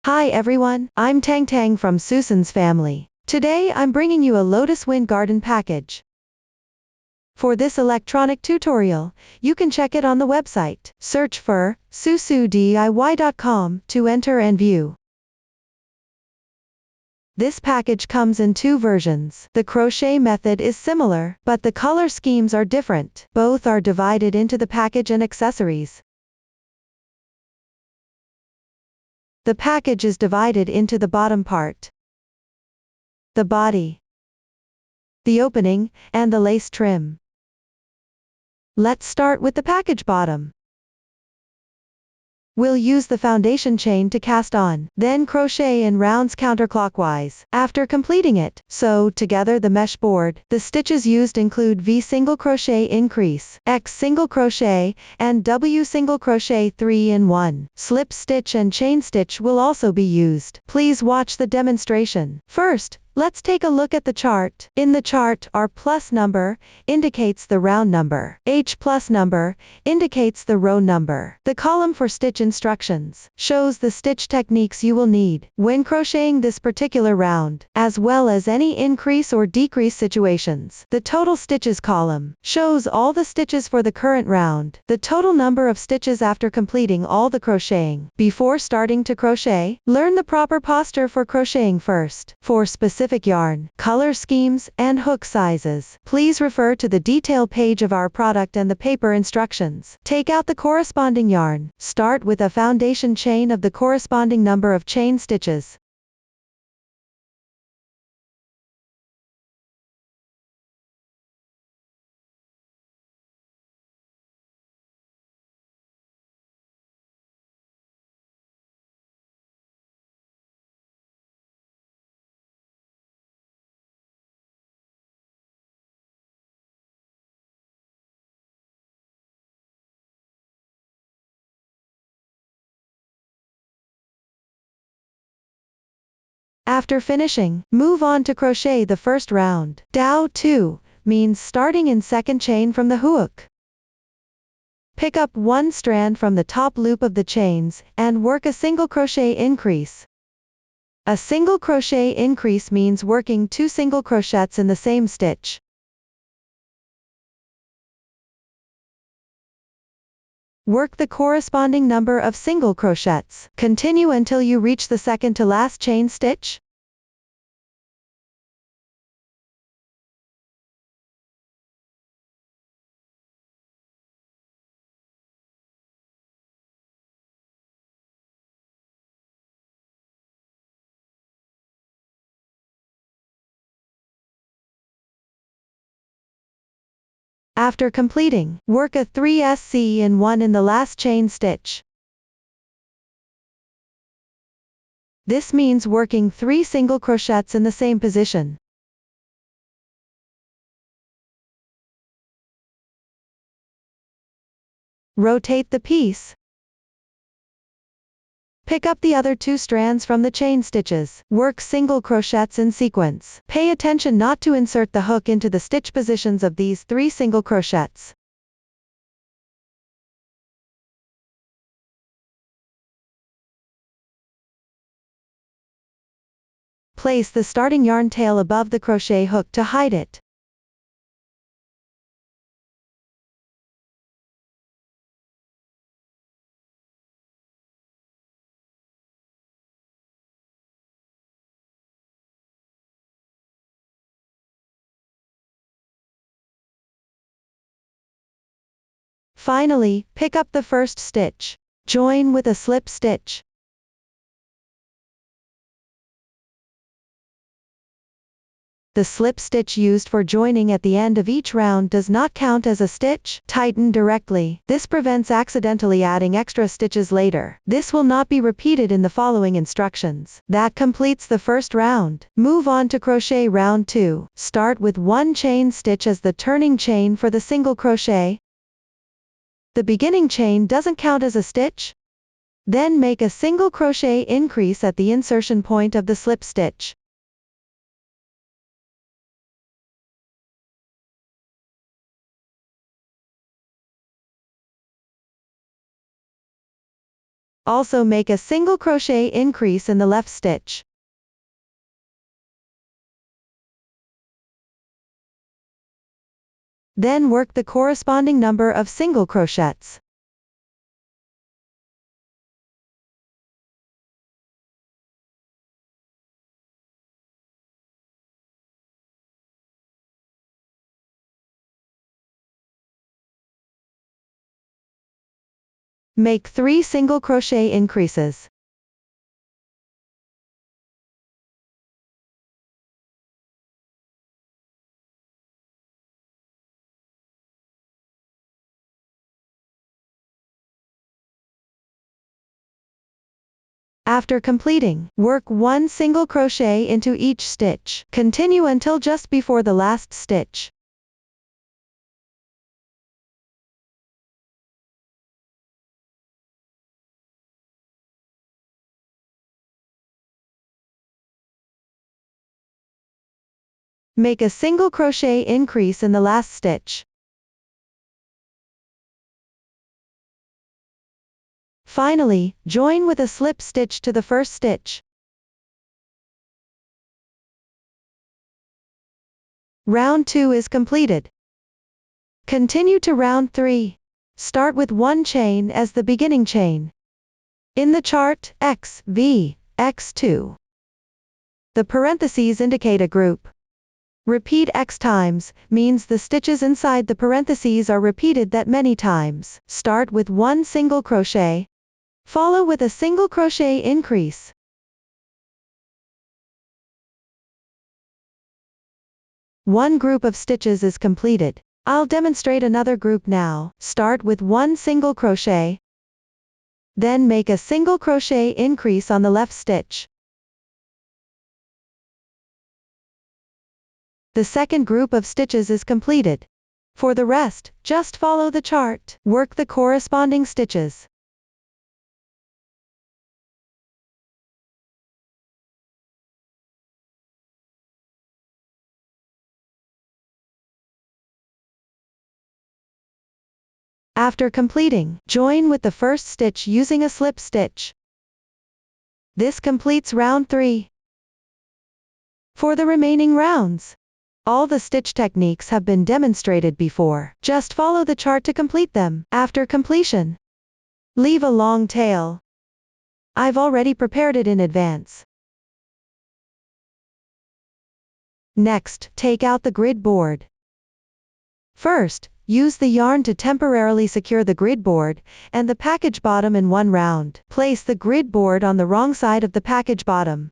Hi everyone, I'm Tang Tang from Susan's family. Today I'm bringing you a Lotus Wind Garden package. For this electronic tutorial, you can check it on the website. Search for susodiy.com to enter and view. This package comes in two versions. The crochet method is similar, but the color schemes are different. Both are divided into the package and accessories. The package is divided into the bottom part, the body, the opening, and the lace trim. Let's start with the package bottom. We'll use the foundation chain to cast on, then crochet in rounds counterclockwise. After completing it, sew together the mesh board. The stitches used include V single crochet increase, X single crochet, and W single crochet 3-in-1. Slip stitch and chain stitch will also be used. Please watch the demonstration. First, let's take a look at the chart. In the chart, R plus number indicates the round number. H plus number indicates the row number. The column for stitch instructions shows the stitch techniques you will need when crocheting this particular round, as well as any increase or decrease situations. The total stitches column shows all the stitches for the current round, the total number of stitches after completing all the crocheting. Before starting to crochet, learn the proper posture for crocheting first. For specific yarn, color schemes, and hook sizes, please refer to the detail page of our product and the paper instructions. Take out the corresponding yarn. Start with a foundation chain of the corresponding number of chain stitches. After finishing, move on to crochet the first round. Dow 2 means starting in second chain from the hook. Pick up one strand from the top loop of the chains, and work a single crochet increase. A single crochet increase means working 2 single crochets in the same stitch. Work the corresponding number of single crochets. Continue until you reach the second to last chain stitch. After completing, work a 3-SC-in-1 in the last chain stitch. This means working 3 single crochets in the same position. Rotate the piece. Pick up the other 2 strands from the chain stitches. Work single crochets in sequence. Pay attention not to insert the hook into the stitch positions of these 3 single crochets. Place the starting yarn tail above the crochet hook to hide it. Finally, pick up the first stitch. Join with a slip stitch. The slip stitch used for joining at the end of each round does not count as a stitch. Tighten directly. This prevents accidentally adding extra stitches later. This will not be repeated in the following instructions. That completes the first round. Move on to crochet round 2. Start with 1 chain stitch as the turning chain for the single crochet. The beginning chain doesn't count as a stitch. Then make a single crochet increase at the insertion point of the slip stitch. Also make a single crochet increase in the left stitch. Then work the corresponding number of single crochets. Make 3 single crochet increases. After completing, work 1 single crochet into each stitch. Continue until just before the last stitch. Make a single crochet increase in the last stitch. Finally, join with a slip stitch to the first stitch. Round 2 is completed. Continue to round 3. Start with 1 chain as the beginning chain. In the chart, X, V, X2. The parentheses indicate a group. Repeat X times, means the stitches inside the parentheses are repeated that many times. Start with 1 single crochet. Follow with a single crochet increase. One group of stitches is completed. I'll demonstrate another group now. Start with 1 single crochet. Then make a single crochet increase on the left stitch. The second group of stitches is completed. For the rest, just follow the chart. Work the corresponding stitches. After completing, join with the first stitch using a slip stitch. This completes round 3. For the remaining rounds, all the stitch techniques have been demonstrated before. Just follow the chart to complete them. After completion, leave a long tail. I've already prepared it in advance. Next, take out the grid board. First, use the yarn to temporarily secure the grid board and the package bottom in one round. Place the grid board on the wrong side of the package bottom.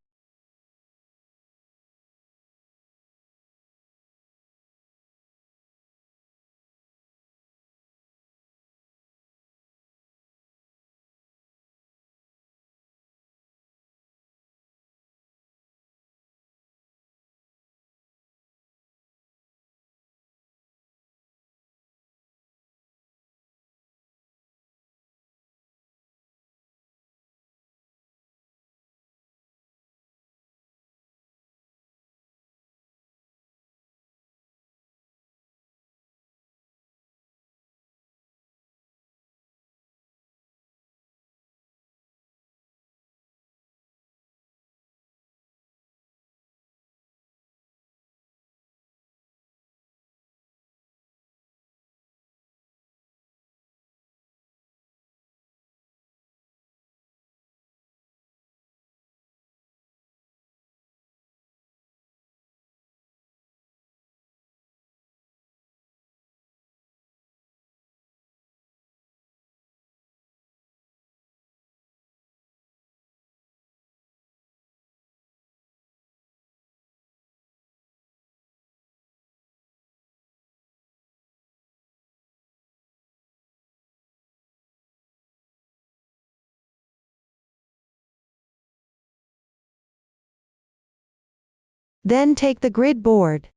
Then take the grid board.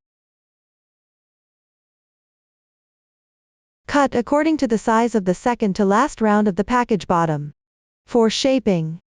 Cut according to the size of the second to last round of the package bottom. For shaping,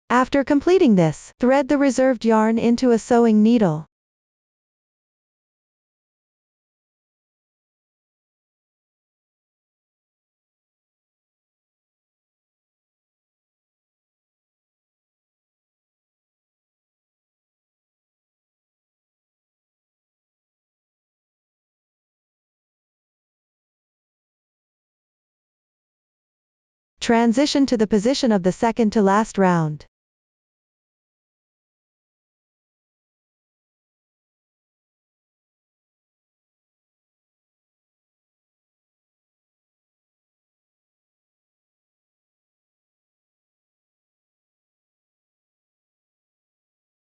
After completing this, thread the reserved yarn into a sewing needle. Transition to the position of the second to last round.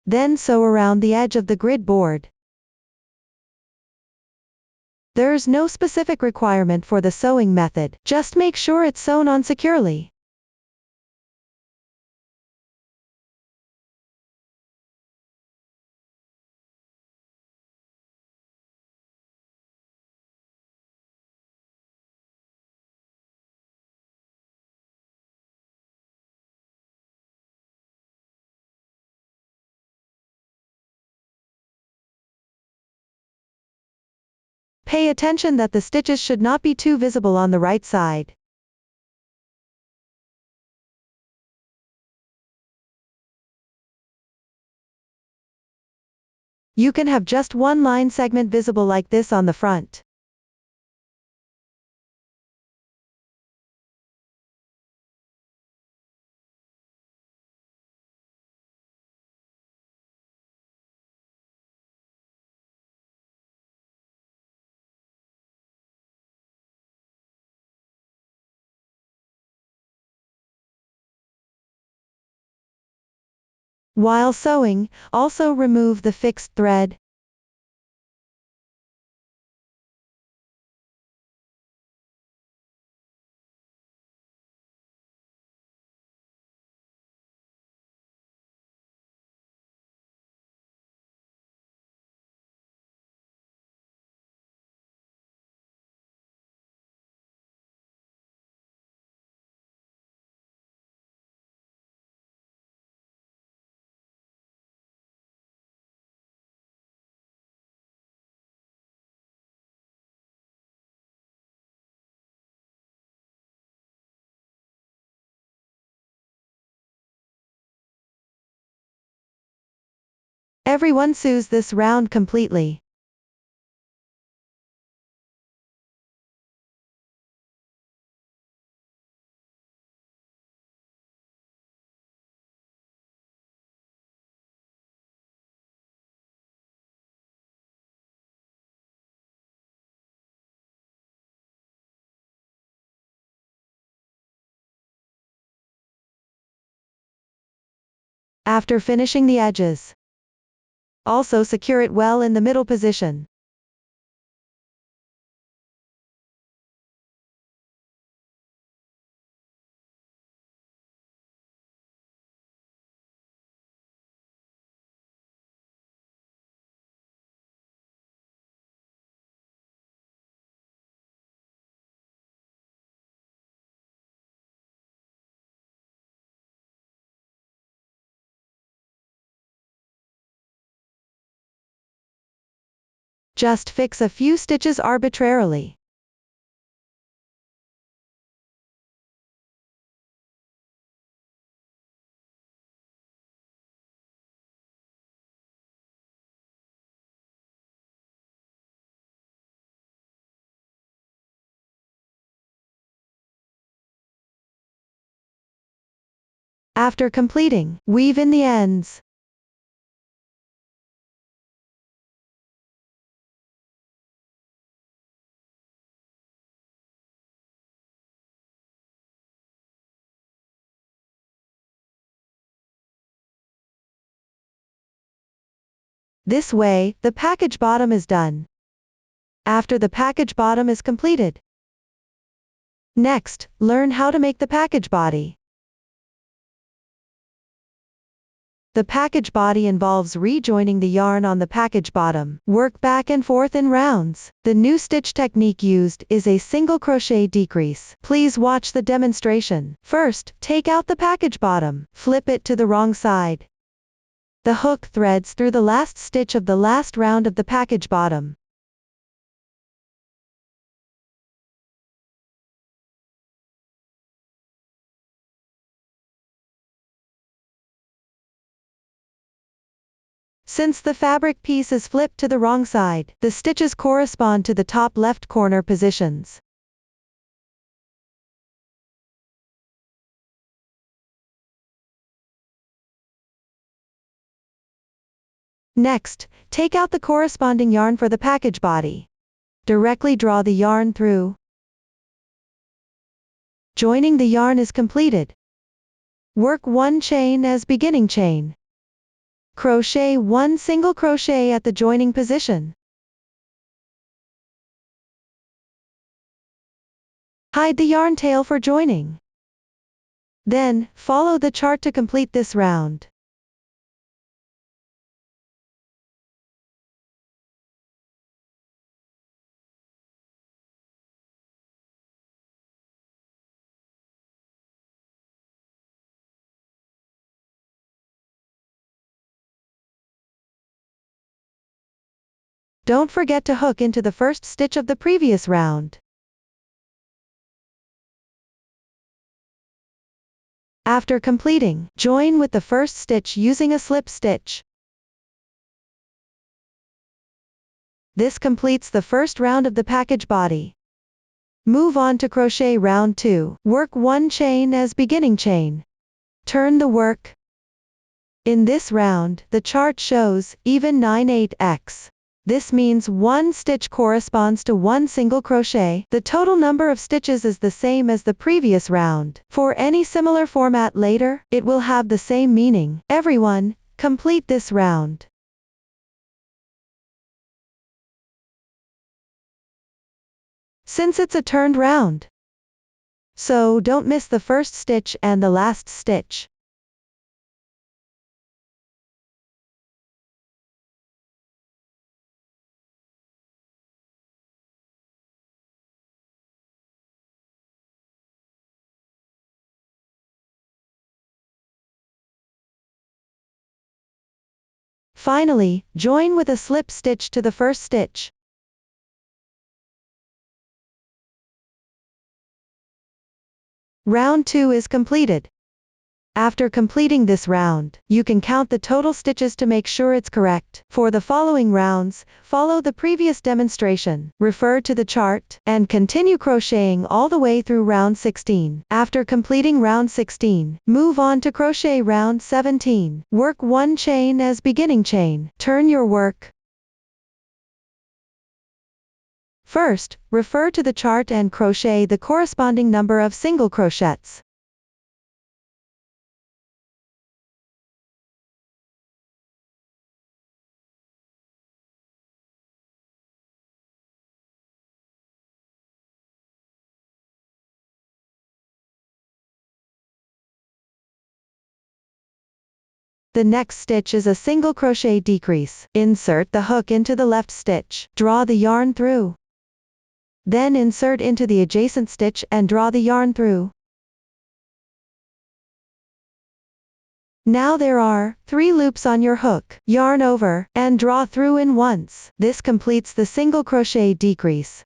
Then sew around the edge of the grid board. There's no specific requirement for the sewing method, just make sure it's sewn on securely. Pay attention that the stitches should not be too visible on the right side. You can have just one line segment visible like this on the front. While sewing, also remove the fixed thread. Everyone sews this round completely. After finishing the edges, also secure it well in the middle position. Just fix a few stitches arbitrarily. After completing, weave in the ends. This way, the package bottom is done. After the package bottom is completed, next, learn how to make the package body. The package body involves rejoining the yarn on the package bottom. Work back and forth in rounds. The new stitch technique used is a single crochet decrease. Please watch the demonstration. First, take out the package bottom. Flip it to the wrong side. The hook threads through the last stitch of the last round of the package bottom. Since the fabric piece is flipped to the wrong side, the stitches correspond to the top left corner positions. Next, take out the corresponding yarn for the package body. Directly draw the yarn through. Joining the yarn is completed. Work 1 chain as beginning chain. Crochet 1 single crochet at the joining position. Hide the yarn tail for joining. Then, follow the chart to complete this round. Don't forget to hook into the first stitch of the previous round. After completing, join with the first stitch using a slip stitch. This completes the first round of the package body. Move on to crochet round 2. Work 1 chain as beginning chain. Turn the work. In this round, the chart shows even 9/8. This means 1 stitch corresponds to 1 single crochet. The total number of stitches is the same as the previous round. For any similar format later, it will have the same meaning. Everyone, complete this round. Since it's a turned round, so don't miss the first stitch and the last stitch. Finally, join with a slip stitch to the first stitch. Round 2 is completed. After completing this round, you can count the total stitches to make sure it's correct. For the following rounds, follow the previous demonstration, refer to the chart, and continue crocheting all the way through round 16. After completing round 16, move on to crochet round 17. Work 1 chain as beginning chain. Turn your work. First, refer to the chart and crochet the corresponding number of single crochets. The next stitch is a single crochet decrease. Insert the hook into the left stitch. Draw the yarn through. Then insert into the adjacent stitch and draw the yarn through. Now there are 3 loops on your hook. Yarn over, and draw through in once. This completes the single crochet decrease.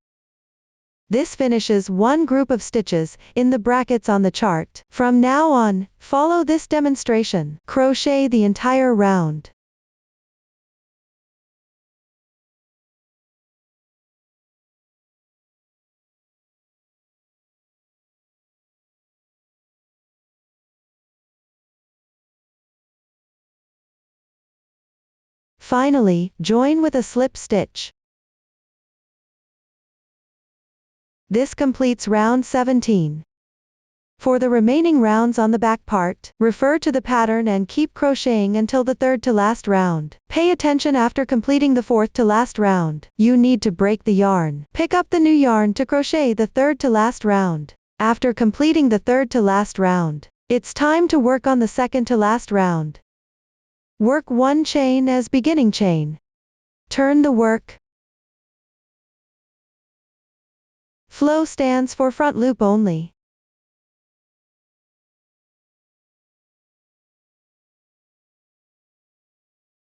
This finishes 1 group of stitches in the brackets on the chart. From now on, follow this demonstration. Crochet the entire round. Finally, join with a slip stitch. This completes round 17. For the remaining rounds on the back part, refer to the pattern and keep crocheting until the 3rd to last round. Pay attention after completing the 4th to last round. You need to break the yarn. Pick up the new yarn to crochet the 3rd to last round. After completing the 3rd to last round, it's time to work on the 2nd to last round. Work 1 chain as beginning chain. Turn the work. Flow stands for front loop only.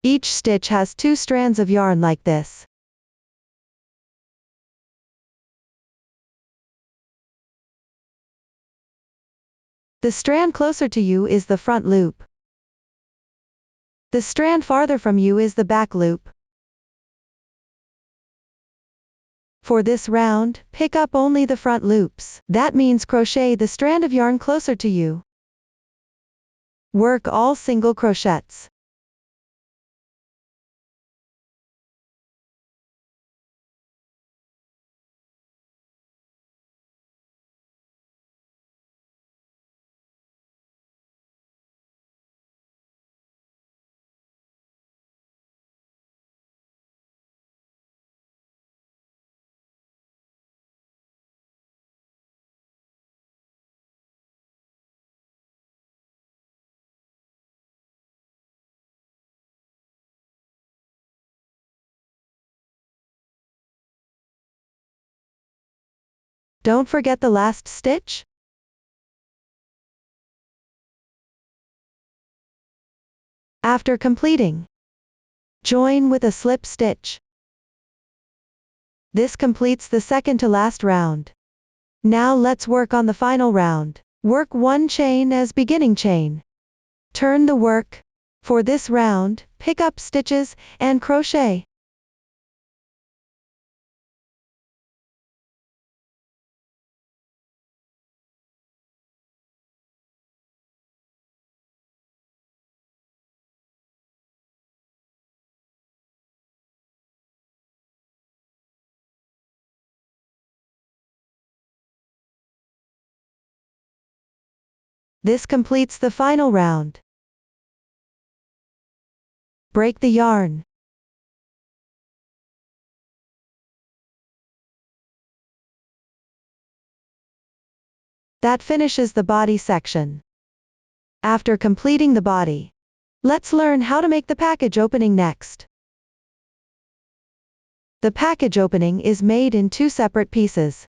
Each stitch has 2 strands of yarn like this. The strand closer to you is the front loop. The strand farther from you is the back loop. For this round, pick up only the front loops. That means crochet the strand of yarn closer to you. Work all single crochets. Don't forget the last stitch. After completing, join with a slip stitch. This completes the second to last round. Now let's work on the final round. Work 1 chain as beginning chain. Turn the work. For this round, pick up stitches and crochet. This completes the final round. Break the yarn. That finishes the body section. After completing the body, let's learn how to make the package opening next. The package opening is made in 2 separate pieces.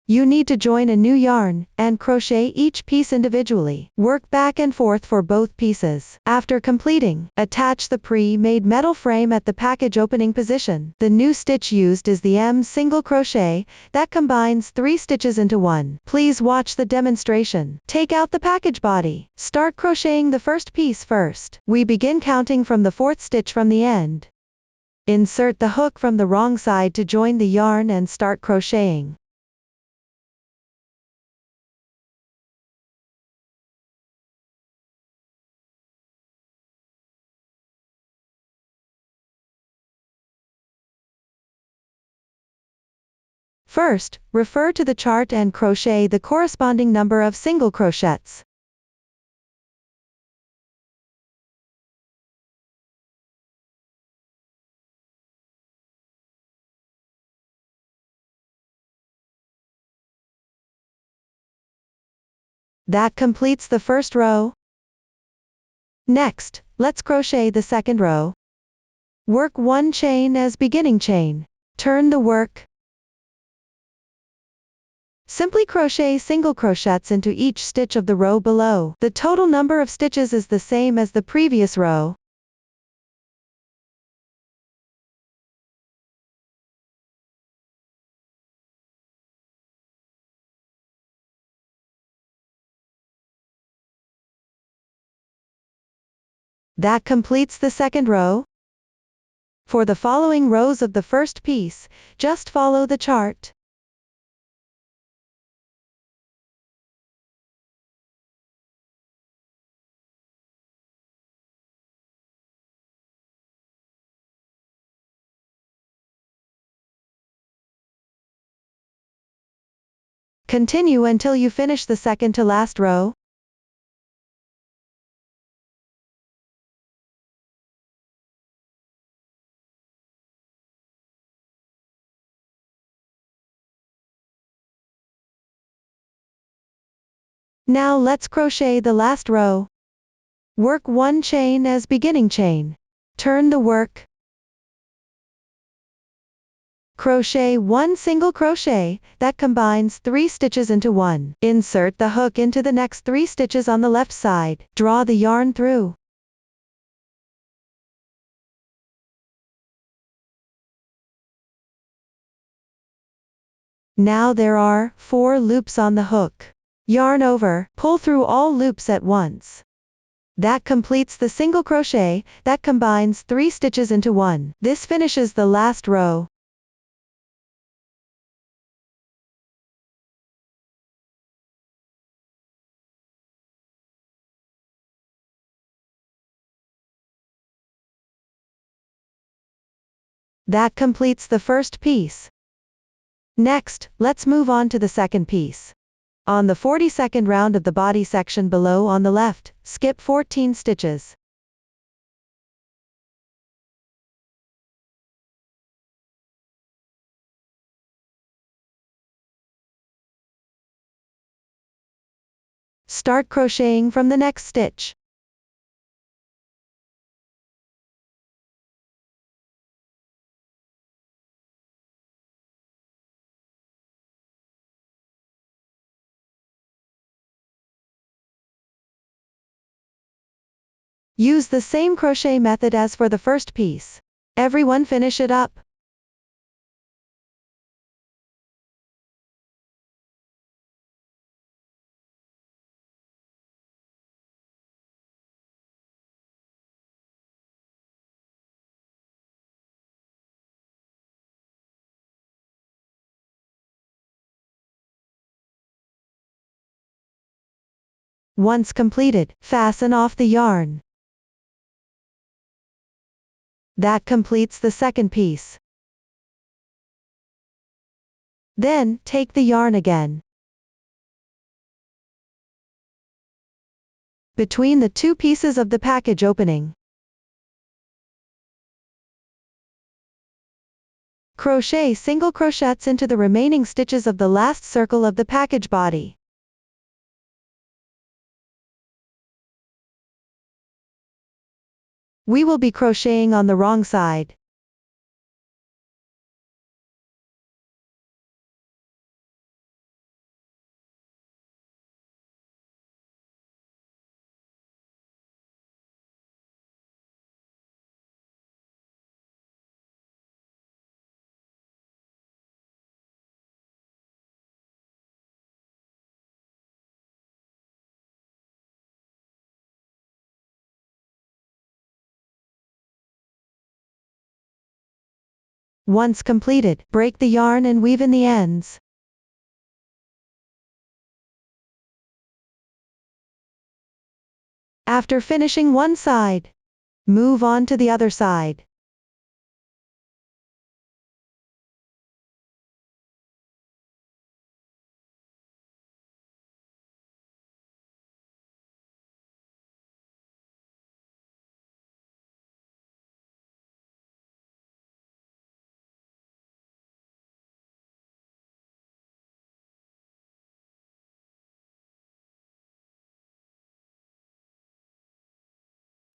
You need to join a new yarn, and crochet each piece individually. Work back and forth for both pieces. After completing, attach the pre-made metal frame at the package opening position. The new stitch used is the M single crochet, that combines 3 stitches into 1. Please watch the demonstration. Take out the package body. Start crocheting the first piece first. We begin counting from the 4th stitch from the end. Insert the hook from the wrong side to join the yarn and start crocheting. First, refer to the chart and crochet the corresponding number of single crochets. That completes the first row. Next, let's crochet the second row. Work 1 chain as beginning chain. Turn the work. Simply crochet single crochets into each stitch of the row below. The total number of stitches is the same as the previous row. That completes the second row. For the following rows of the first piece, just follow the chart. Continue until you finish the second to last row. Now let's crochet the last row. Work 1 chain as beginning chain. Turn the work. Crochet 1 single crochet, that combines 3 stitches into 1. Insert the hook into the next 3 stitches on the left side. Draw the yarn through. Now there are 4 loops on the hook. Yarn over, pull through all loops at once. That completes the single crochet, that combines 3 stitches into 1. This finishes the last row. That completes the first piece. Next, let's move on to the second piece. On the 42nd round of the body section below on the left, skip 14 stitches. Start crocheting from the next stitch. Use the same crochet method as for the first piece. Everyone finish it up. Once completed, fasten off the yarn. That completes the second piece. Then, take the yarn again. Between the 2 pieces of the package opening. Crochet single crochets into the remaining stitches of the last circle of the package body. We will be crocheting on the wrong side. Once completed, break the yarn and weave in the ends. After finishing one side, move on to the other side.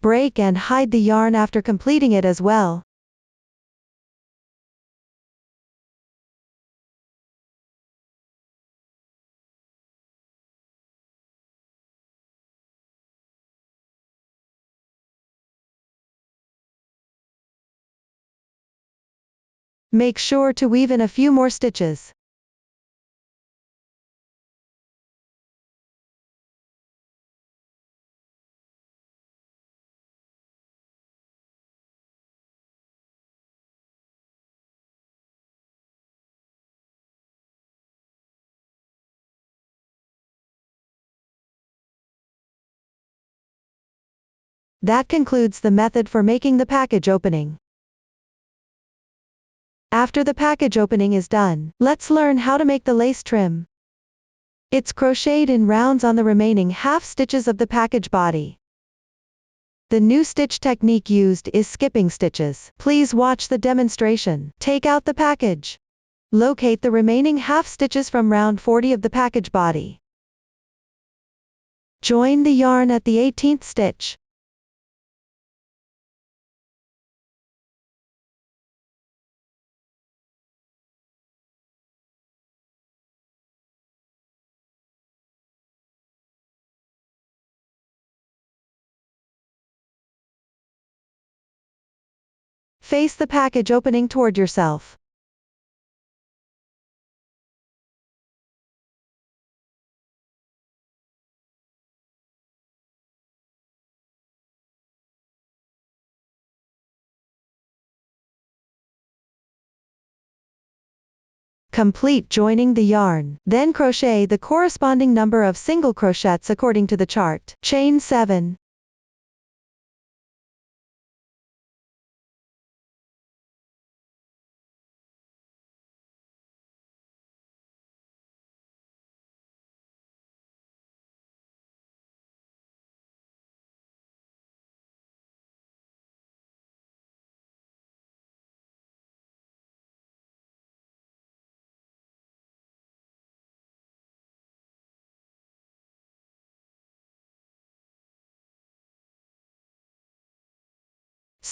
Break and hide the yarn after completing it as well. Make sure to weave in a few more stitches. That concludes the method for making the package opening. After the package opening is done, let's learn how to make the lace trim. It's crocheted in rounds on the remaining half stitches of the package body. The new stitch technique used is skipping stitches. Please watch the demonstration. Take out the package. Locate the remaining half stitches from round 40 of the package body. Join the yarn at the 18th stitch. Face the package opening toward yourself. Complete joining the yarn. Then crochet the corresponding number of single crochets according to the chart. Chain 7.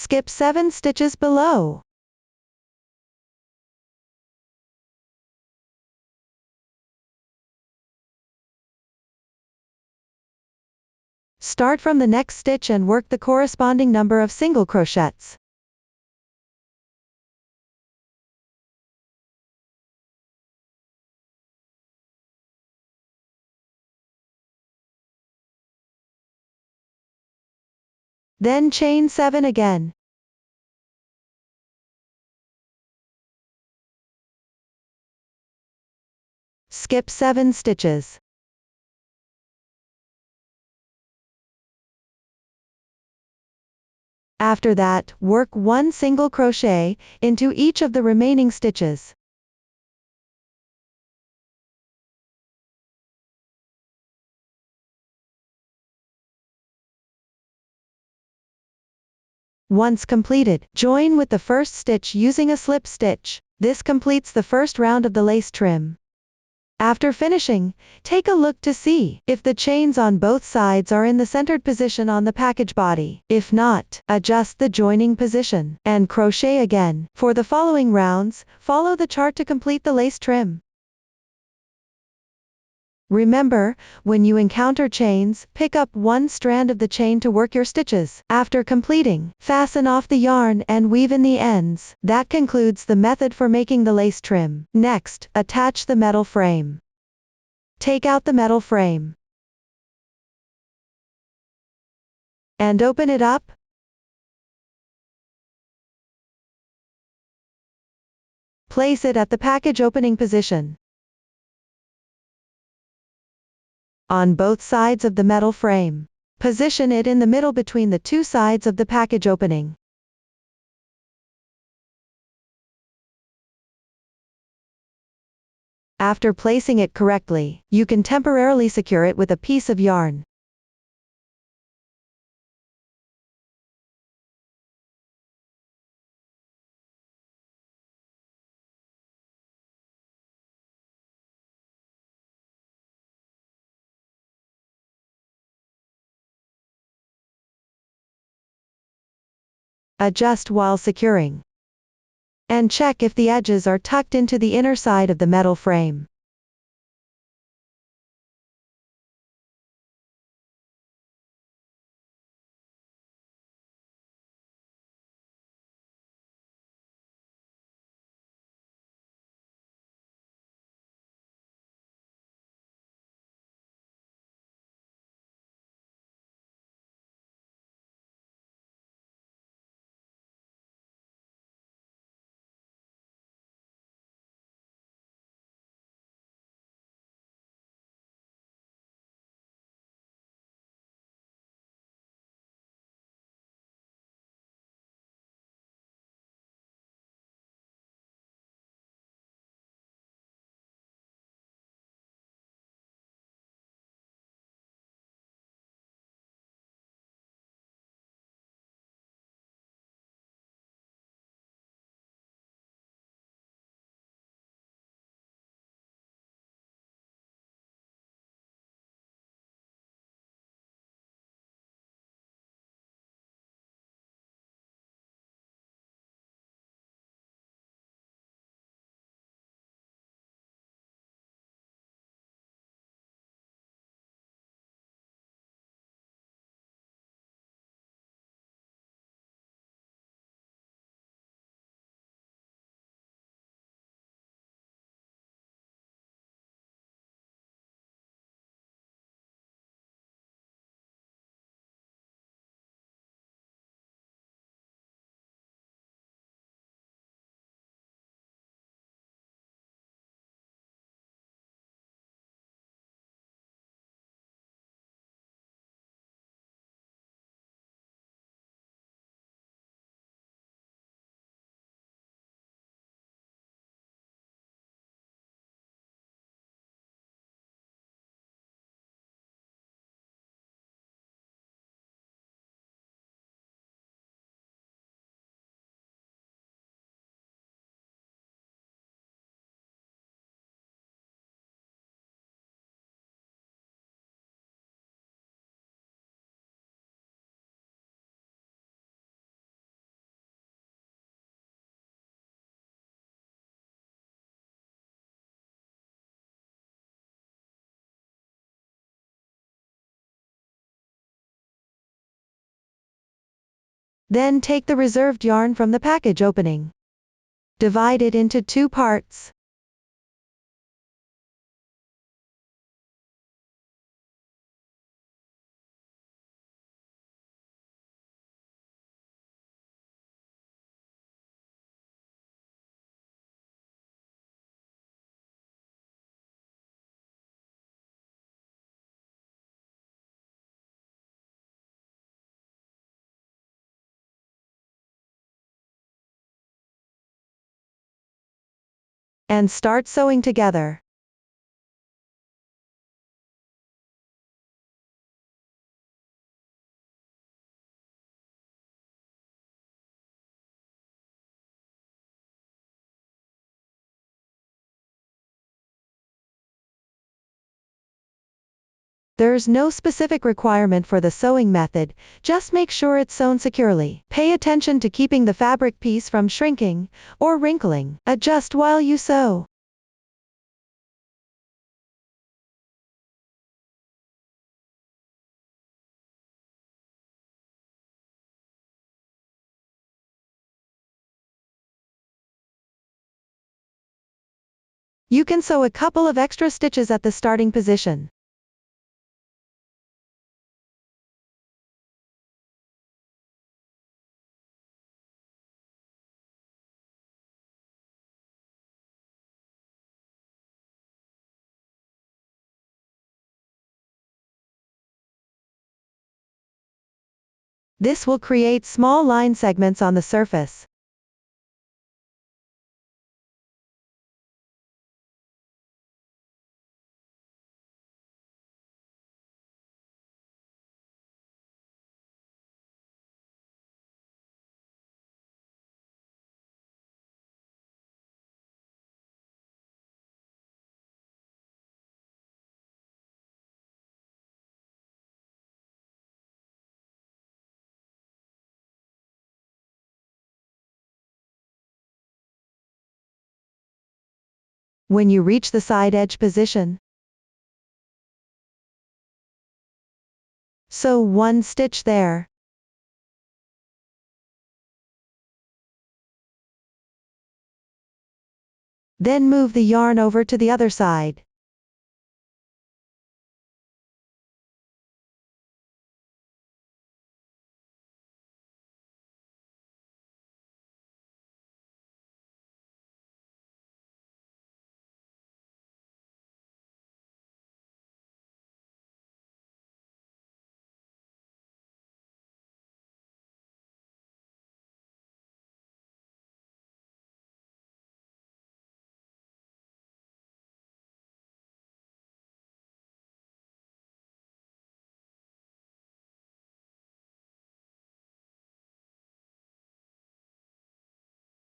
Skip 7 stitches below. Start from the next stitch and work the corresponding number of single crochets. Then chain 7 again. Skip 7 stitches. After that, work 1 single crochet into each of the remaining stitches. Once completed, join with the first stitch using a slip stitch. This completes the first round of the lace trim. After finishing, take a look to see if the chains on both sides are in the centered position on the package body. If not, adjust the joining position and crochet again. For the following rounds, follow the chart to complete the lace trim. Remember, when you encounter chains, pick up one strand of the chain to work your stitches. After completing, fasten off the yarn and weave in the ends. That concludes the method for making the lace trim. Next, attach the metal frame. Take out the metal frame and open it up. Place it at the package opening position. On both sides of the metal frame. Position it in the middle between the two sides of the package opening. After placing it correctly, you can temporarily secure it with a piece of yarn. Adjust while securing. And check if the edges are tucked into the inner side of the metal frame. Then take the reserved yarn from the package opening. Divide it into 2 parts. And start sewing together. There's no specific requirement for the sewing method, just make sure it's sewn securely. Pay attention to keeping the fabric piece from shrinking or wrinkling. Adjust while you sew. You can sew a couple of extra stitches at the starting position. This will create small line segments on the surface. When you reach the side edge position, sew 1 stitch there. Then move the yarn over to the other side.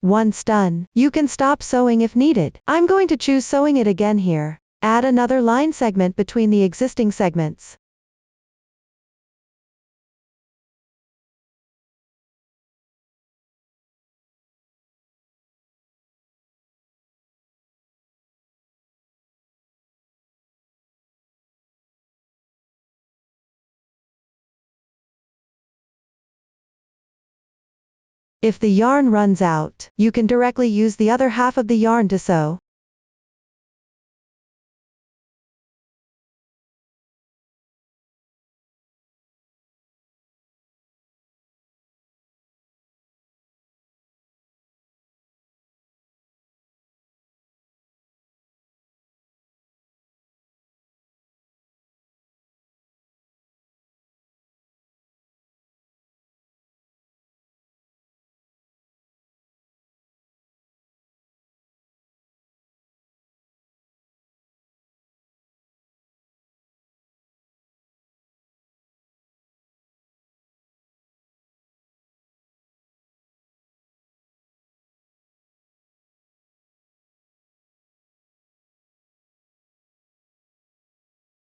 Once done, you can stop sewing if needed. I'm going to choose sewing it again here. Add another line segment between the existing segments. If the yarn runs out, you can directly use the other half of the yarn to sew.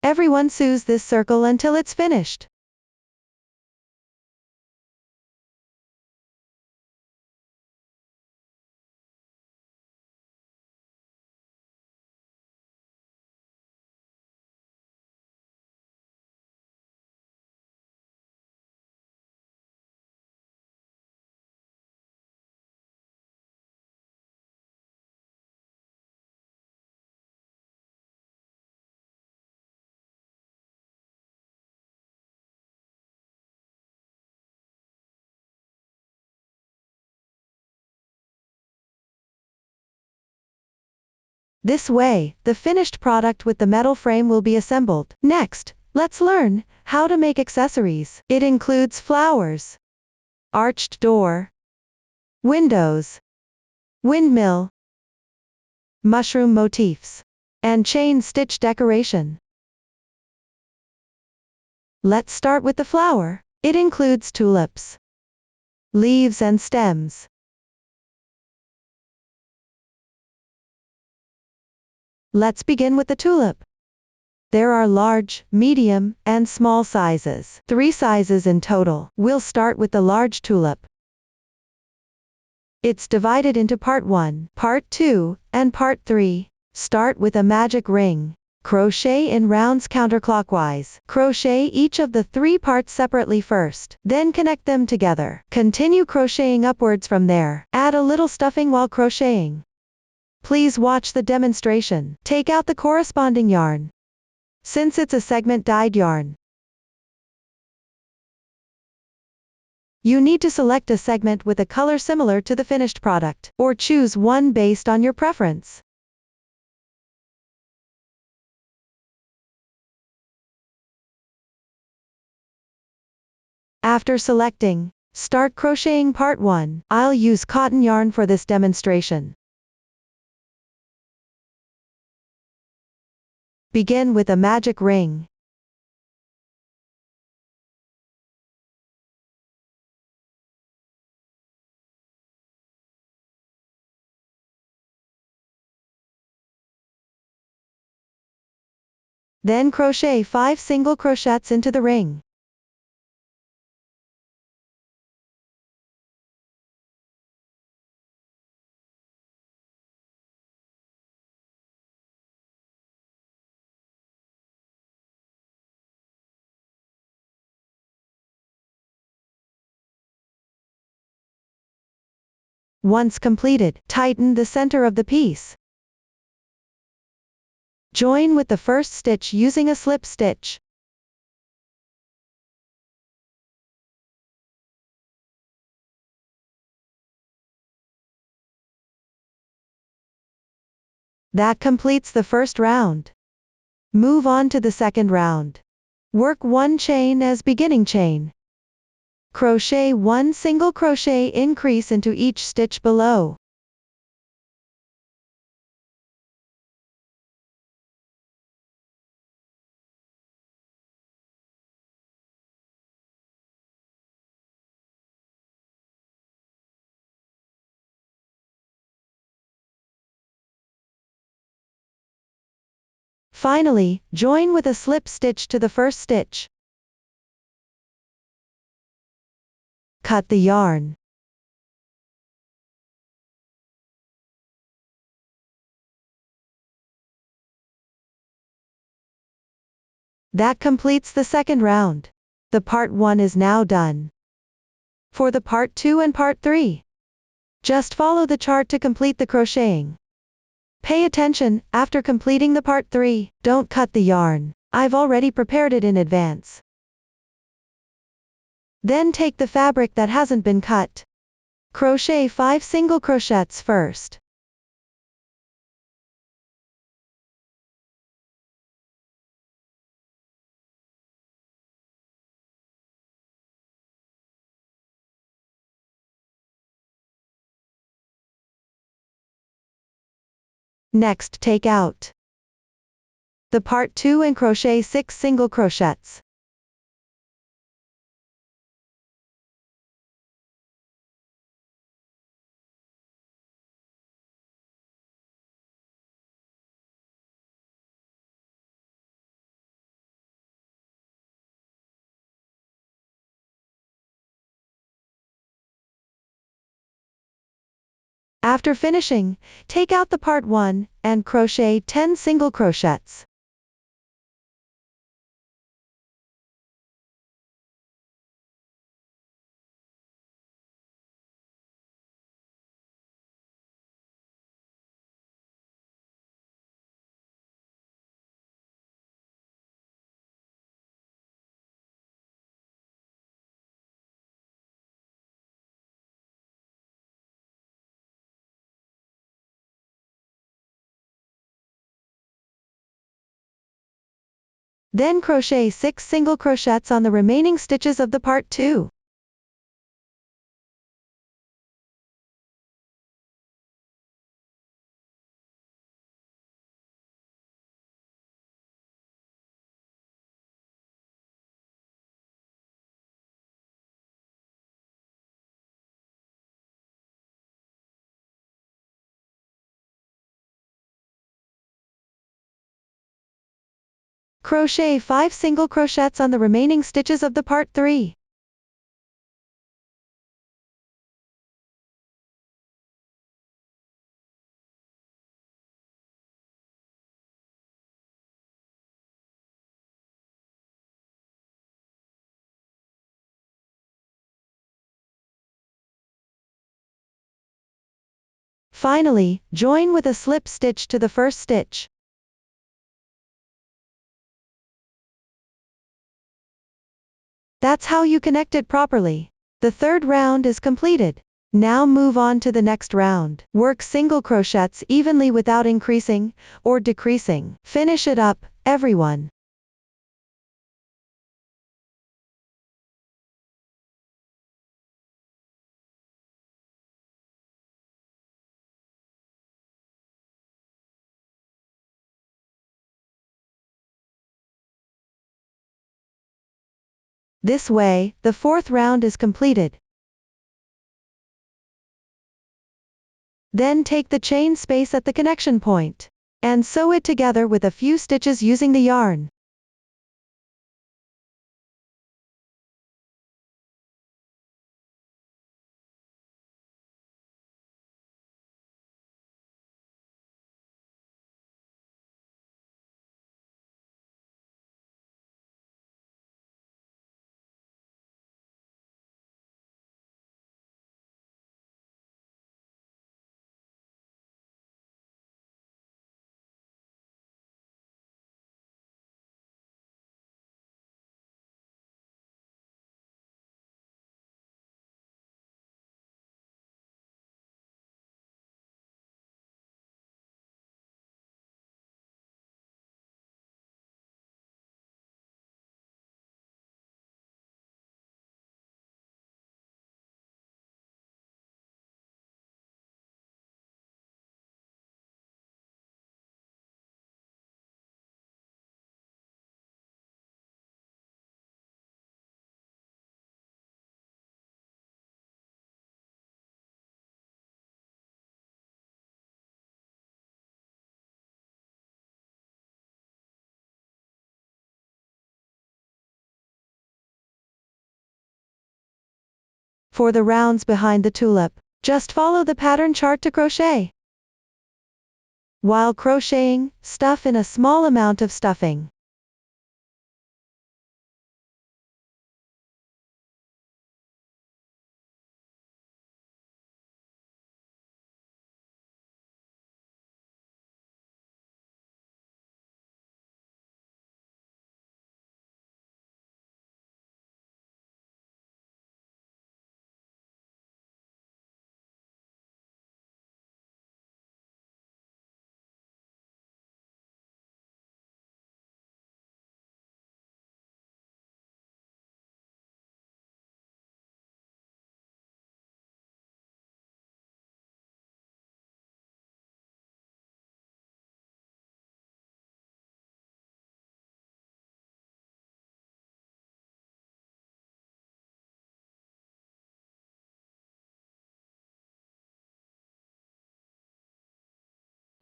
Everyone sews this circle until it's finished. This way, the finished product with the metal frame will be assembled. Next, let's learn how to make accessories. It includes flowers, arched door, windows, windmill, mushroom motifs, and chain stitch decoration. Let's start with the flower. It includes tulips, leaves and stems. Let's begin with the tulip. There are large, medium, and small sizes. 3 sizes in total. We'll start with the large tulip. It's divided into part 1, part 2, and part 3. Start with a magic ring. Crochet in rounds counterclockwise. Crochet each of the 3 parts separately first, then connect them together. Continue crocheting upwards from there. Add a little stuffing while crocheting. Please watch the demonstration. Take out the corresponding yarn, since it's a segment dyed yarn. You need to select a segment with a color similar to the finished product, or choose one based on your preference. After selecting, start crocheting part 1. I'll use cotton yarn for this demonstration. Begin with a magic ring. Then crochet 5 single crochets into the ring. Once completed, tighten the center of the piece. Join with the first stitch using a slip stitch. That completes the first round. Move on to the second round. Work 1 chain as beginning chain. Crochet 1 single crochet increase into each stitch below. Finally, join with a slip stitch to the first stitch. Cut the yarn. That completes the second round. The part 1 is now done. For the part 2 and part 3, just follow the chart to complete the crocheting. Pay attention, after completing the part 3, don't cut the yarn. I've already prepared it in advance. Then take the fabric that hasn't been cut. Crochet 5 single crochets first. Next, take out the part 2 and crochet 6 single crochets. After finishing, take out the part 1, and crochet 10 single crochets. Then crochet 6 single crochets on the remaining stitches of the part 2. Crochet 5 single crochets on the remaining stitches of the part 3. Finally, join with a slip stitch to the first stitch. That's how you connect it properly. The third round is completed. Now move on to the next round. Work single crochets evenly without increasing or decreasing. Finish it up, everyone. This way, the fourth round is completed. Then take the chain space at the connection point and sew it together with a few stitches using the yarn. For the rounds behind the tulip, just follow the pattern chart to crochet. While crocheting, stuff in a small amount of stuffing.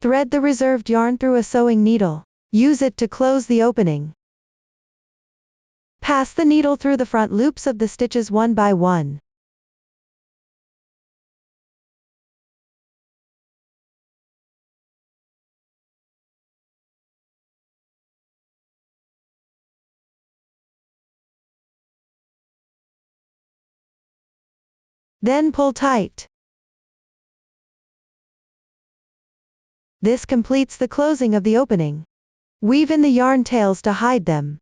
Thread the reserved yarn through a sewing needle. Use it to close the opening. Pass the needle through the front loops of the stitches one by one. Then pull tight. This completes the closing of the opening. Weave in the yarn tails to hide them.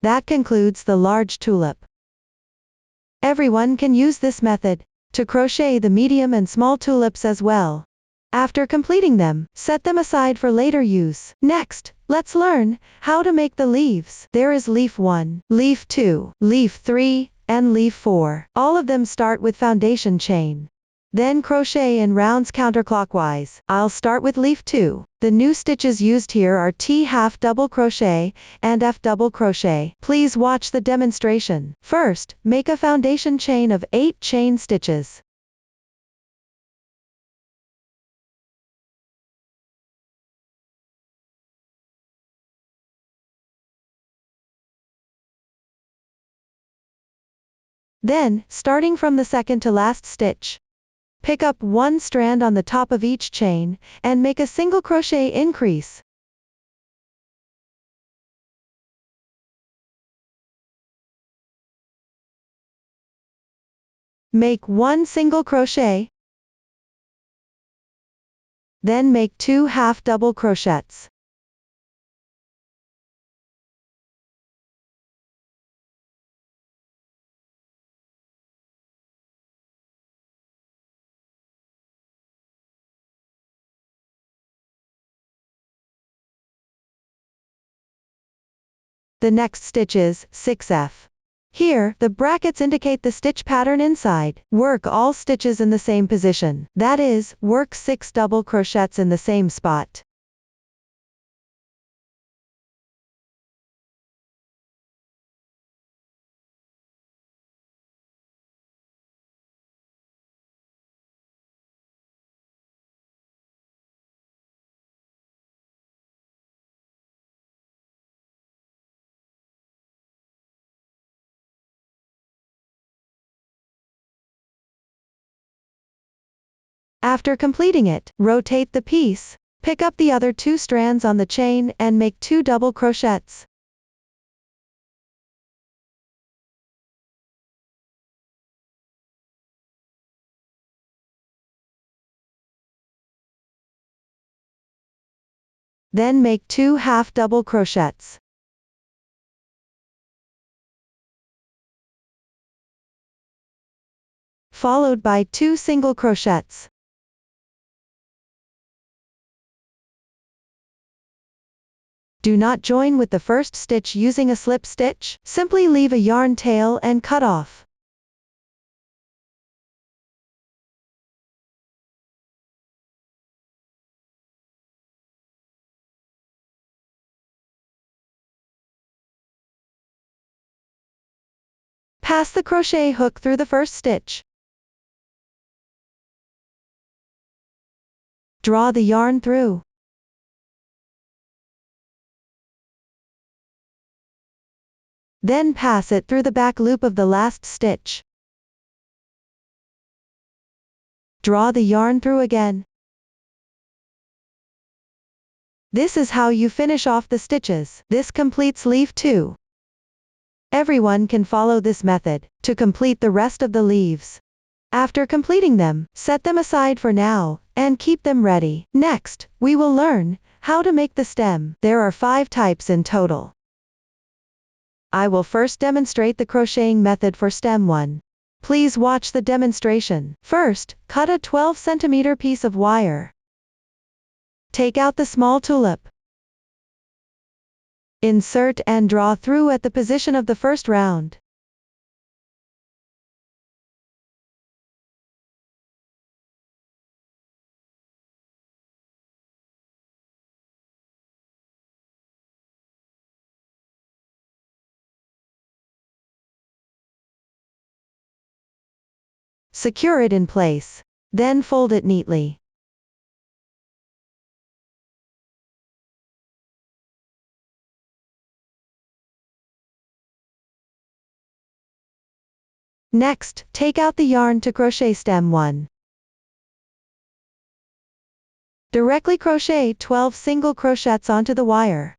That concludes the large tulip. Everyone can use this method to crochet the medium and small tulips as well. After completing them, set them aside for later use. Next, let's learn how to make the leaves. There is leaf 1, leaf 2, leaf 3, and leaf 4. All of them start with foundation chain. Then crochet in rounds counterclockwise. I'll start with leaf 2. The new stitches used here are T half double crochet and F double crochet. Please watch the demonstration. First, make a foundation chain of 8 chain stitches. Then, starting from the second to last stitch, pick up one strand on the top of each chain, and make a single crochet increase. Make one single crochet, then make 2 half double crochets. The next stitch is 6F. Here, the brackets indicate the stitch pattern inside. Work all stitches in the same position. That is, work 6 double crochets in the same spot. After completing it, rotate the piece. Pick up the other 2 strands on the chain and make 2 double crochets. Then make 2 half double crochets. Followed by 2 single crochets. Do not join with the first stitch using a slip stitch. Simply leave a yarn tail and cut off. Pass the crochet hook through the first stitch. Draw the yarn through. Then pass it through the back loop of the last stitch. Draw the yarn through again. This is how you finish off the stitches. This completes leaf 2. Everyone can follow this method to complete the rest of the leaves. After completing them, set them aside for now, and keep them ready. Next, we will learn how to make the stem. There are 5 types in total. I will first demonstrate the crocheting method for stem 1. Please watch the demonstration. First, cut a 12 cm piece of wire. Take out the small tulip. Insert and draw through at the position of the first round. Secure it in place. Then fold it neatly. Next, take out the yarn to crochet stem 1. Directly crochet 12 single crochets onto the wire.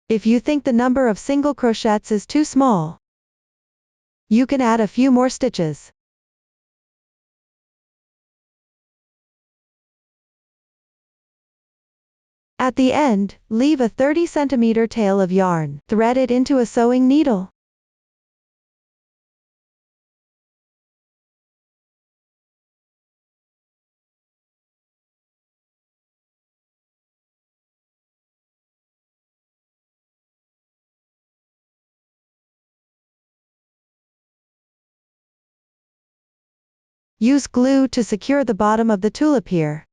If you think the number of single crochets is too small, you can add a few more stitches. At the end, leave a 30 cm tail of yarn. Thread it into a sewing needle. Use glue to secure the bottom of the tulip here.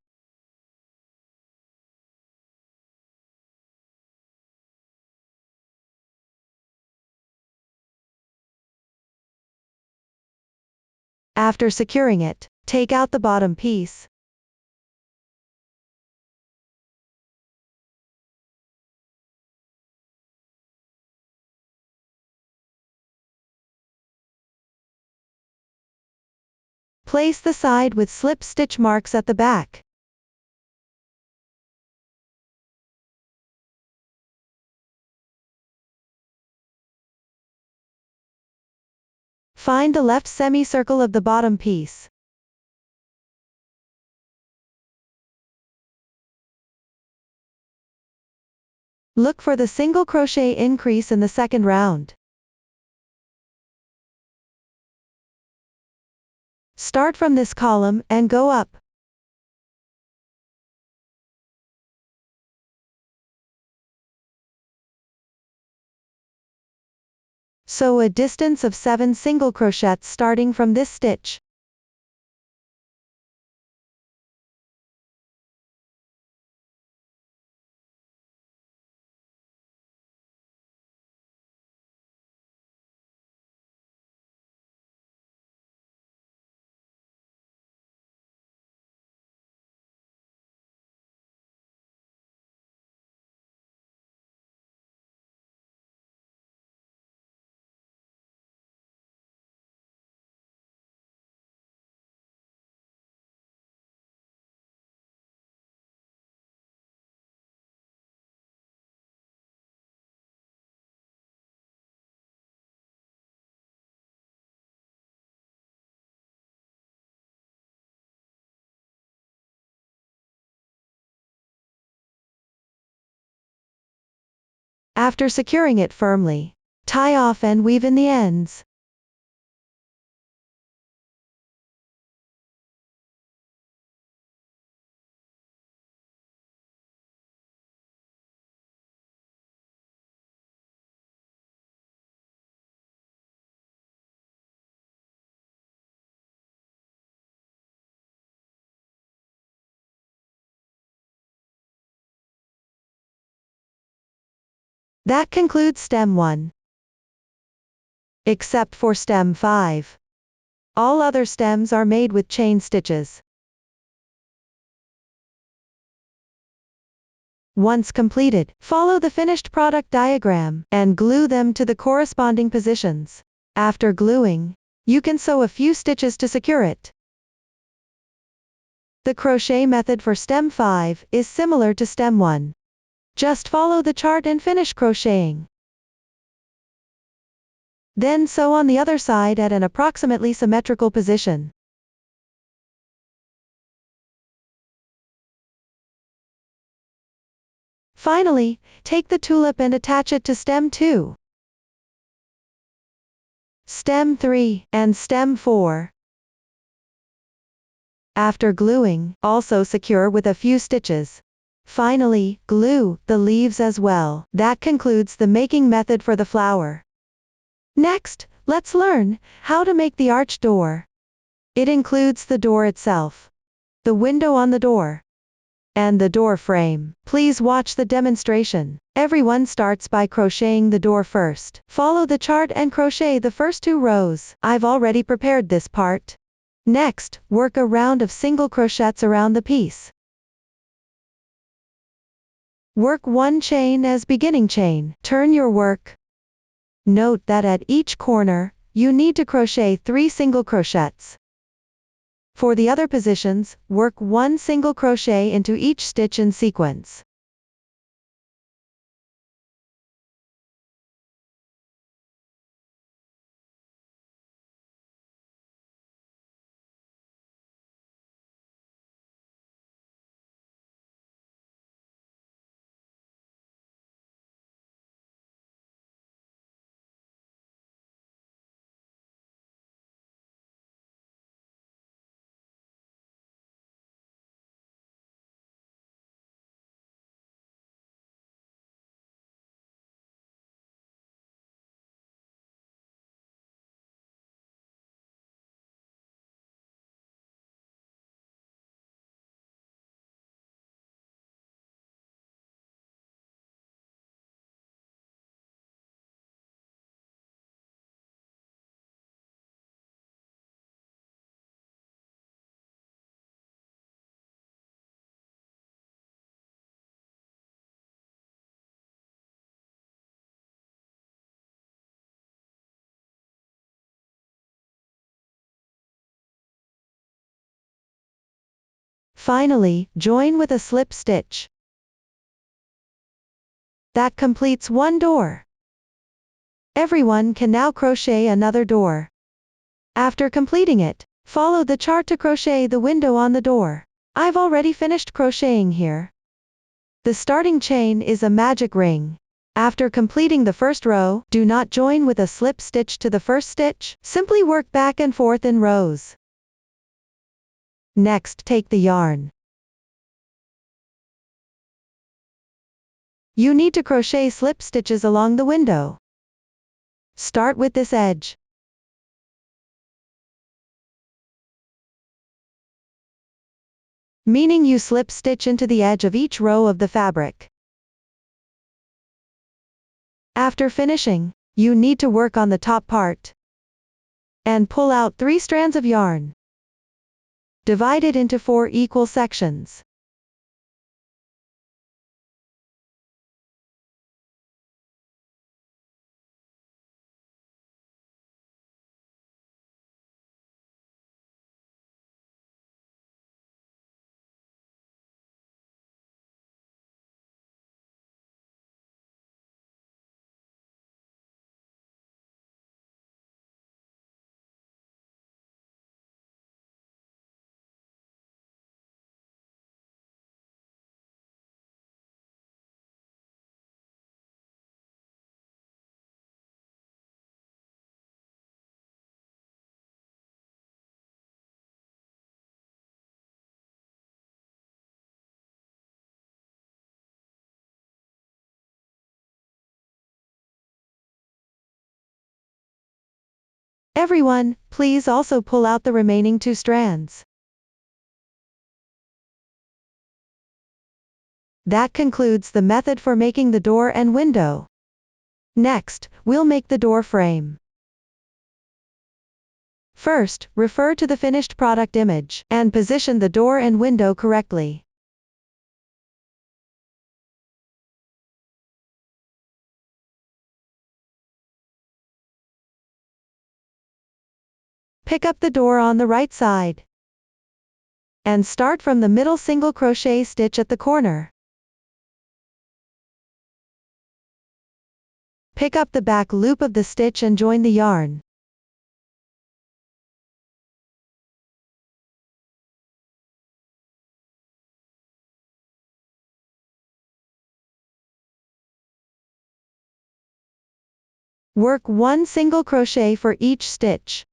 After securing it, take out the bottom piece. Place the side with slip stitch marks at the back. Find the left semicircle of the bottom piece. Look for the single crochet increase in the second round. Start from this column and go up. Sew a distance of 7 single crochets starting from this stitch. After securing it firmly, tie off and weave in the ends. That concludes stem 1. Except for stem 5. All other stems are made with chain stitches. Once completed, follow the finished product diagram, and glue them to the corresponding positions. After gluing, you can sew a few stitches to secure it. The crochet method for stem 5 is similar to stem 1. Just follow the chart and finish crocheting. Then sew on the other side at an approximately symmetrical position. Finally, take the tulip and attach it to stem 2, stem 3, and stem 4. After gluing, also secure with a few stitches. Finally, glue the leaves as well. That concludes the making method for the flower. Next, let's learn how to make the arch door. It includes the door itself, the window on the door, and the door frame. Please watch the demonstration. Everyone starts by crocheting the door first. Follow the chart and crochet the first 2 rows. I've already prepared this part. Next, work a round of single crochets around the piece. Work 1 chain as beginning chain. Turn your work. Note that at each corner, you need to crochet 3 single crochets. For the other positions, work 1 single crochet into each stitch in sequence. Finally, join with a slip stitch. That completes one door. Everyone can now crochet another door. After completing it, follow the chart to crochet the window on the door. I've already finished crocheting here. The starting chain is a magic ring. After completing the first row, do not join with a slip stitch to the first stitch, simply work back and forth in rows. Next, take the yarn. You need to crochet slip stitches along the window. Start with this edge. Meaning you slip stitch into the edge of each row of the fabric. After finishing, you need to work on the top part and pull out 3 strands of yarn. Divide it into 4 equal sections. Everyone, please also pull out the remaining 2 strands. That concludes the method for making the door and window. Next, we'll make the door frame. First, refer to the finished product image, and position the door and window correctly. Pick up the door on the right side. And start from the middle single crochet stitch at the corner. Pick up the back loop of the stitch and join the yarn. Work 1 single crochet for each stitch.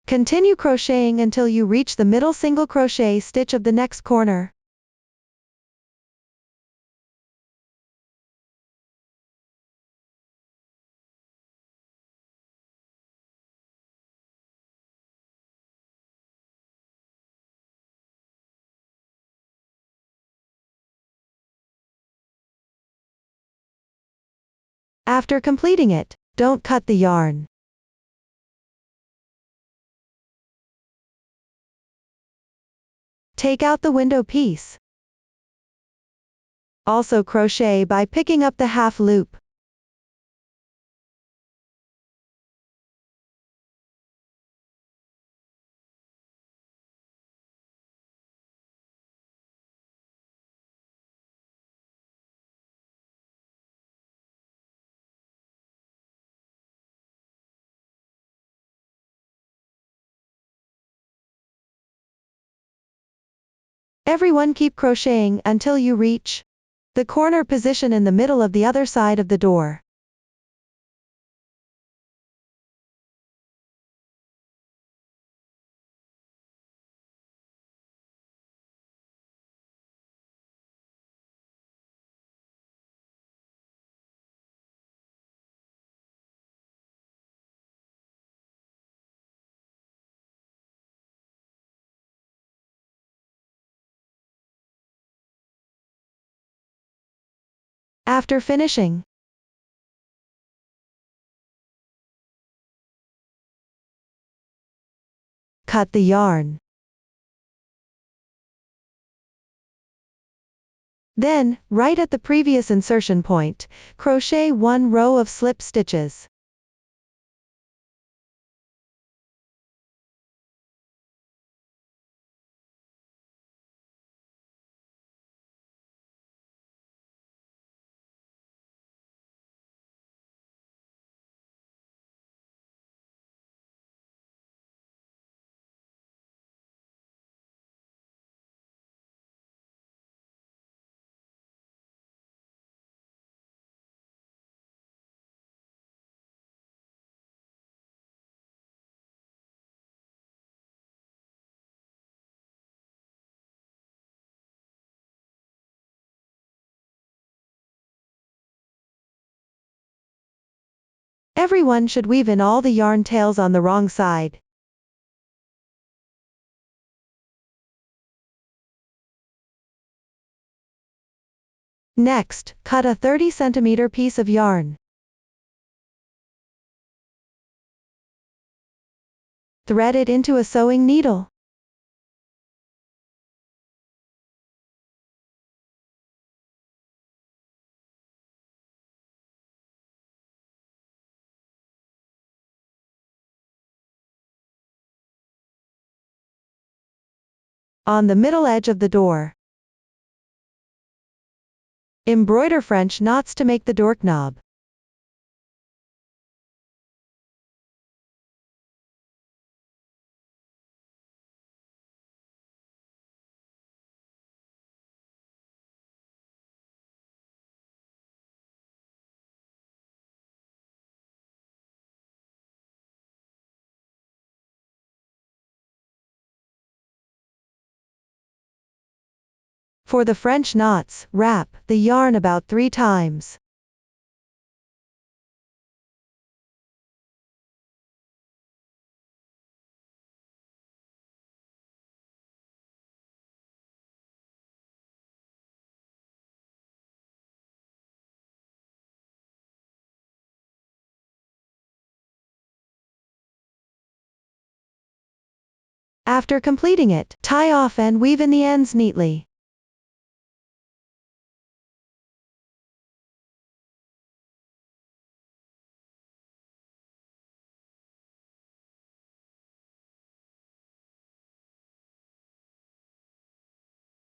Continue crocheting until you reach the middle single crochet stitch of the next corner. After completing it, don't cut the yarn. Take out the window piece. Also crochet by picking up the half loop. Everyone keep crocheting until you reach the corner position in the middle of the other side of the door. After finishing, cut the yarn. Then, right at the previous insertion point, crochet 1 row of slip stitches. Everyone should weave in all the yarn tails on the wrong side. Next, cut a 30 cm piece of yarn. Thread it into a sewing needle. On the middle edge of the door. Embroider French knots to make the door knob. For the French knots, wrap the yarn about 3 times. After completing it, tie off and weave in the ends neatly.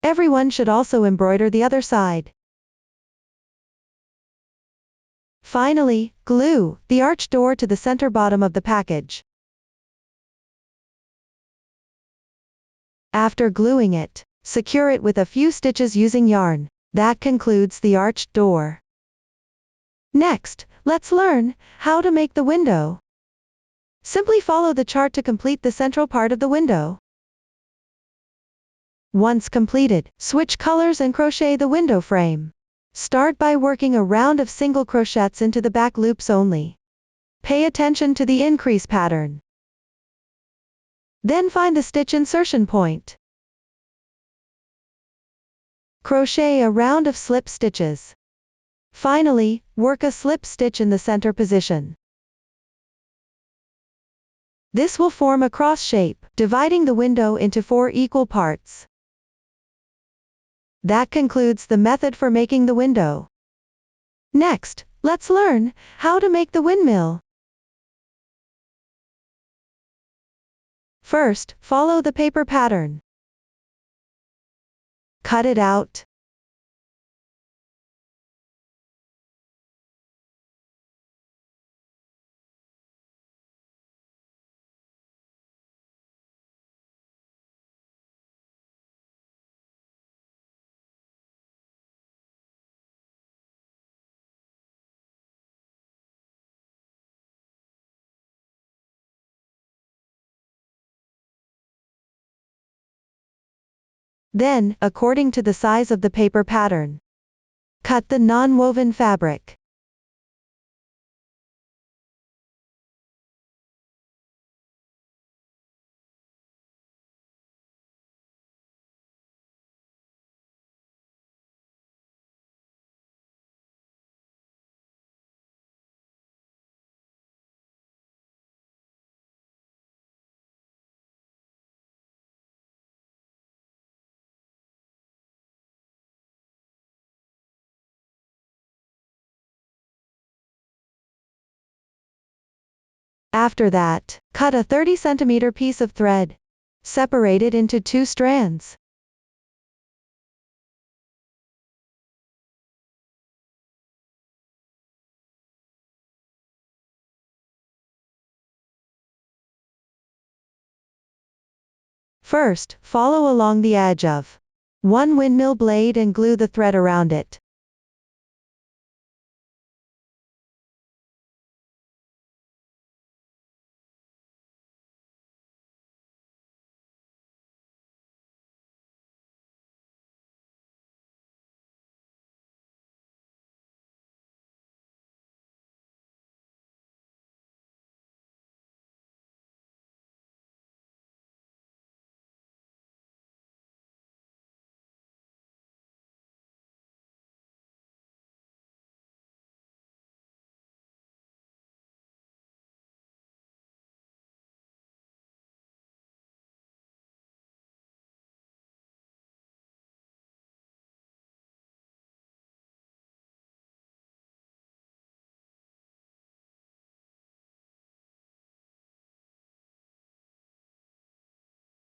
Everyone should also embroider the other side. Finally, glue the arch door to the center bottom of the package. After gluing it, secure it with a few stitches using yarn. That concludes the arched door. Next, let's learn how to make the window. Simply follow the chart to complete the central part of the window. Once completed, switch colors and crochet the window frame. Start by working a round of single crochets into the back loops only. Pay attention to the increase pattern. Then find the stitch insertion point. Crochet a round of slip stitches. Finally, work a slip stitch in the center position. This will form a cross shape, dividing the window into 4 equal parts. That concludes the method for making the window. Next, let's learn how to make the windmill. First, follow the paper pattern. Cut it out. Then, according to the size of the paper pattern, cut the non-woven fabric. After that, cut a 30 cm piece of thread. Separate it into 2 strands. First, follow along the edge of one windmill blade and glue the thread around it.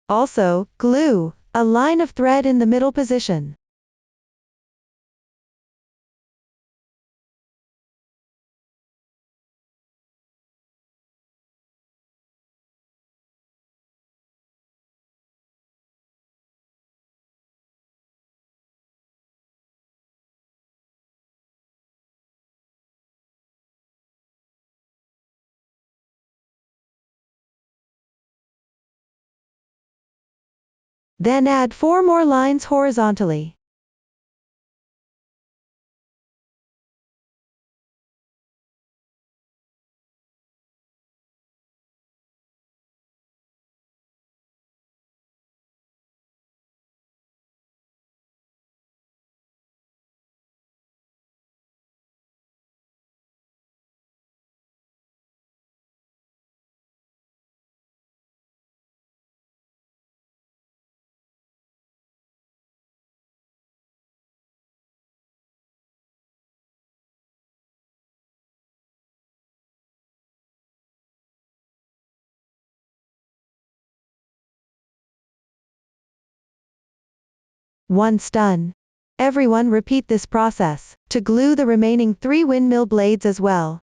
Also, glue a line of thread in the middle position. Then add 4 more lines horizontally. Once done, everyone repeat this process to glue the remaining 3 windmill blades as well.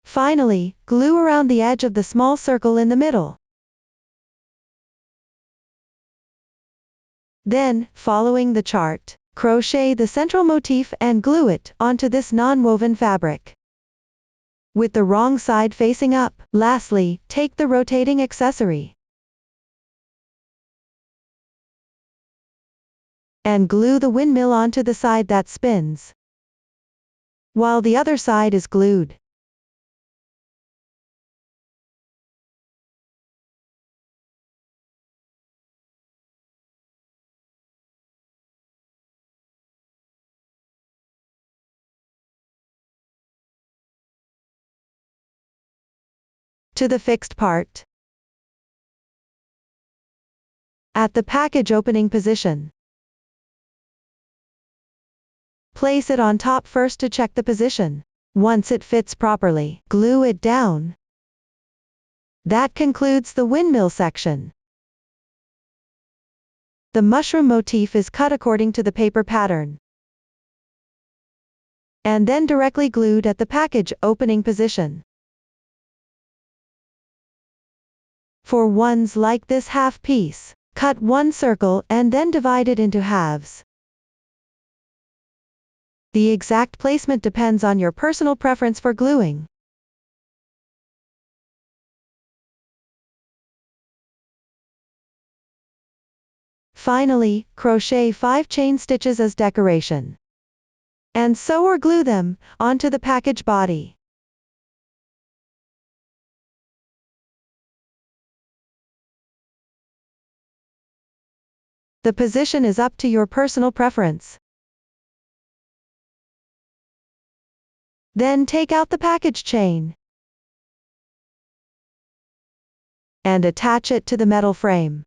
Finally, glue around the edge of the small circle in the middle. Then, following the chart, crochet the central motif and glue it onto this non-woven fabric, with the wrong side facing up. Lastly, take the rotating accessory and glue the windmill onto the side that spins, while the other side is glued. To the fixed part. At the package opening position, place it on top first to check the position. Once it fits properly, glue it down. That concludes the windmill section. The mushroom motif is cut according to the paper pattern, and then directly glued at the package opening position. For ones like this half piece, cut one circle and then divide it into halves. The exact placement depends on your personal preference for gluing. Finally, crochet 5 chain stitches as decoration, and sew or glue them onto the package body. The position is up to your personal preference. Then take out the package chain and attach it to the metal frame.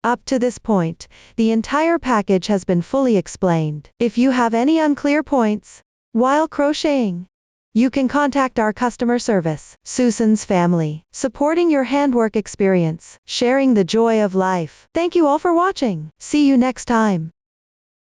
Up to this point, the entire package has been fully explained. If you have any unclear points while crocheting, you can contact our customer service. Susan's family, supporting your handwork experience, sharing the joy of life. Thank you all for watching. See you next time.